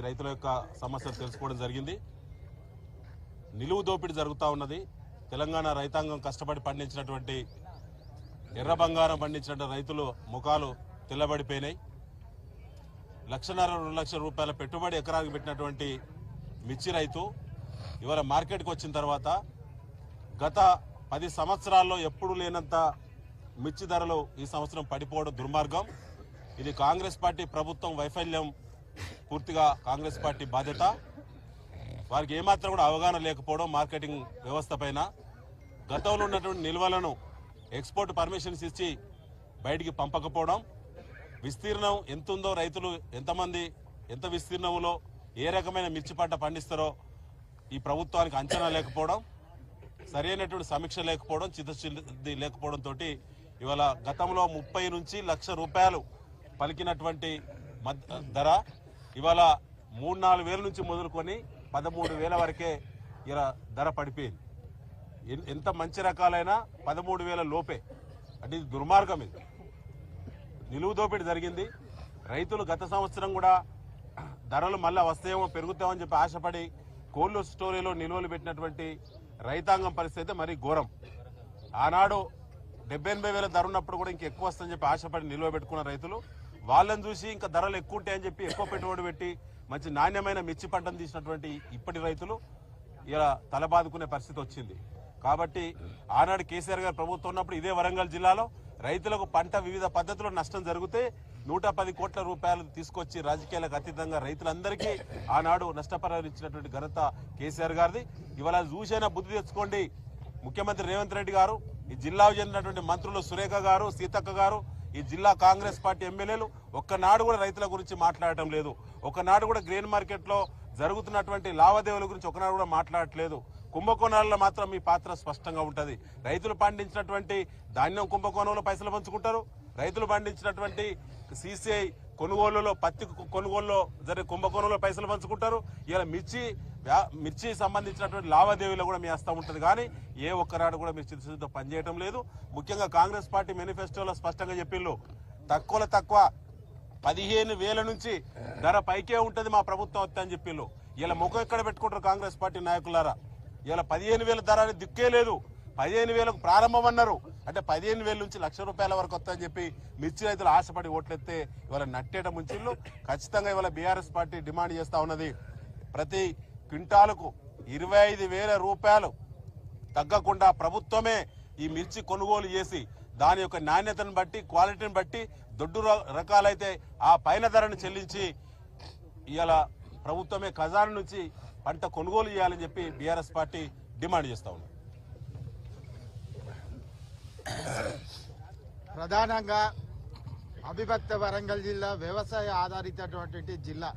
రైతుల యొక్క సమస్యలు తెలుసుకోవడం జరిగింది. నిలువు దోపిడీ జరుగుతూ ఉన్నది. తెలంగాణ రైతాంగం కష్టపడి పండించినటువంటి ఎర్ర బంగారం పండించినటువంటి రైతులు ముఖాలు తెల్లబడిపోయినాయి. 1,50,000 2 లక్షల రూపాయల పెట్టుబడి ఎకరానికి పెట్టినటువంటి మిర్చి రైతు ఇవాళ మార్కెట్కి వచ్చిన తర్వాత గత 10 సంవత్సరాల్లో ఎప్పుడు లేనంత మిర్చి ధరలు ఈ సంవత్సరం పడిపోవడం దుర్మార్గం. ఇది కాంగ్రెస్ పార్టీ ప్రభుత్వం వైఫల్యం, పూర్తిగా కాంగ్రెస్ పార్టీ బాధ్యత. వారికి ఏమాత్రం కూడా అవగాహన లేకపోవడం మార్కెటింగ్ వ్యవస్థ పైన. గతంలో ఉన్నటువంటి నిల్వలను ఎక్స్పోర్ట్ పర్మిషన్స్ ఇచ్చి బయటికి పంపకపోవడం, విస్తీర్ణం ఎంత ఉందో, రైతులు ఎంతమంది ఎంత విస్తీర్ణంలో ఏ రకమైన మిర్చి పంట పండిస్తారో ఈ ప్రభుత్వానికి అంచనా లేకపోవడం, సరైనటువంటి సమీక్ష లేకపోవడం, చిత్తశుద్ధి లేకపోవడంతో ఇవాళ గతంలో 30 నుంచి 1,00,000 రూపాయలు పలికినటువంటి ధర ఇవాళ 3-4 వేల నుంచి మొదలుకొని 13,000 వరకే ఇలా ధర పడిపోయింది. ఎంత మంచి రకాలైనా 13,000 లోపే. అంటే ఇది దుర్మార్గం. ఇది నిలువు దోపిడీ జరిగింది. రైతులు గత సంవత్సరం కూడా ధరలు మళ్ళీ వస్తాయేమో, పెరుగుతామని చెప్పి ఆశపడి కోల్డ్ స్టోరేజ్లో నిల్వలు పెట్టినటువంటి రైతాంగం పరిస్థితి మరీ ఘోరం. ఆనాడు 70,000-80,000 ధర ఉన్నప్పుడు కూడా ఇంకెక్కువ వస్తుందని చెప్పి ఆశపడి నిల్వ పెట్టుకున్న రైతులు వాళ్ళని చూసి ఇంకా ధరలు ఎక్కువ ఉంటాయని చెప్పి ఎక్కువ పెట్టుబడి పెట్టి మంచి నాణ్యమైన మిర్చి పంటను తీసినటువంటి ఇప్పటి రైతులు ఇలా తలబాదుకునే పరిస్థితి వచ్చింది. కాబట్టి ఆనాడు కేసీఆర్ గారు ప్రభుత్వం ఉన్నప్పుడు ఇదే వరంగల్ జిల్లాలో రైతులకు పంట వివిధ పద్ధతుల్లో నష్టం జరిగితే 110 కోట్ల రూపాయలు తీసుకొచ్చి రాజకీయాలకు అతీతంగా రైతులందరికీ ఆనాడు నష్టపరిహారం ఇచ్చినటువంటి ఘనత కేసీఆర్ గారిది. ఇవాళ చూసైనా బుద్ధి తెచ్చుకోండి. ముఖ్యమంత్రి రేవంత్ రెడ్డి గారు, ఈ జిల్లాకు చెందినటువంటి మంత్రులు సురేఖ గారు, సీతక్క గారు, ఈ జిల్లా కాంగ్రెస్ పార్టీ ఎమ్మెల్యేలు ఒక్కనాడు కూడా రైతుల గురించి మాట్లాడటం లేదు. ఒకనాడు కూడా గ్రెయిన్ మార్కెట్లో జరుగుతున్నటువంటి లావాదేవీల గురించి ఒకనాడు కూడా మాట్లాడట్లేదు. కుంభకోణాలలో మాత్రం మీ పాత్ర స్పష్టంగా ఉంటుంది. రైతులు పండించినటువంటి ధాన్యం కుంభకోణంలో పైసలు పంచుకుంటారు. రైతులు పండించినటువంటి సిసిఐ కొనుగోలులో, పత్తి కొనుగోలులో జరిగే కుంభకోణంలో పైసలు పంచుకుంటారు. ఇలా మిర్చి సంబంధించినటువంటి లావాదేవీలో కూడా మీ హస్తం ఉంటుంది. కానీ ఏ ఒక్కనాడు కూడా మీరు చిత్తశుద్ధితో పనిచేయడం లేదు. ముఖ్యంగా కాంగ్రెస్ పార్టీ మేనిఫెస్టోలో స్పష్టంగా చెప్పిండ్రు, తక్కువలో తక్కువ 15,000 నుంచి ధర పైకే ఉంటుంది మా ప్రభుత్వం వస్తే అని చెప్పిండ్రు. ఇలా ముఖం ఎక్కడ పెట్టుకుంటారు కాంగ్రెస్ పార్టీ నాయకులారా? ఇలా 15,000 ధర అని దిక్కే లేదు. 15,000కు ప్రారంభం అన్నారు. అంటే 15,000 నుంచి 1,00,000 రూపాయల వరకు వస్తాయని చెప్పి మిర్చి రైతులు ఆశపడి ఓట్లెత్తే ఇవాళ నట్టేట ముంచిళ్ళు. ఖచ్చితంగా ఇవాళ బీఆర్ఎస్ పార్టీ డిమాండ్ చేస్తా ఉన్నది, ప్రతి క్వింటాలకు 25,000 రూపాయలు తగ్గకుండా ప్రభుత్వమే ఈ మిర్చి కొనుగోలు చేసి దాని యొక్క నాణ్యతను బట్టి, క్వాలిటీని బట్టి దొడ్డు రకాలైతే ఆ పైన ధరను చెల్లించి ఇవాళ ప్రభుత్వమే ఖజానా నుంచి పంట కొనుగోలు చేయాలని చెప్పి బీఆర్ఎస్ పార్టీ డిమాండ్ చేస్తా ఉంది. ప్రధానంగా అవిభక్త వరంగల్ జిల్లా వ్యవసాయ ఆధారితటువంటి జిల్లా.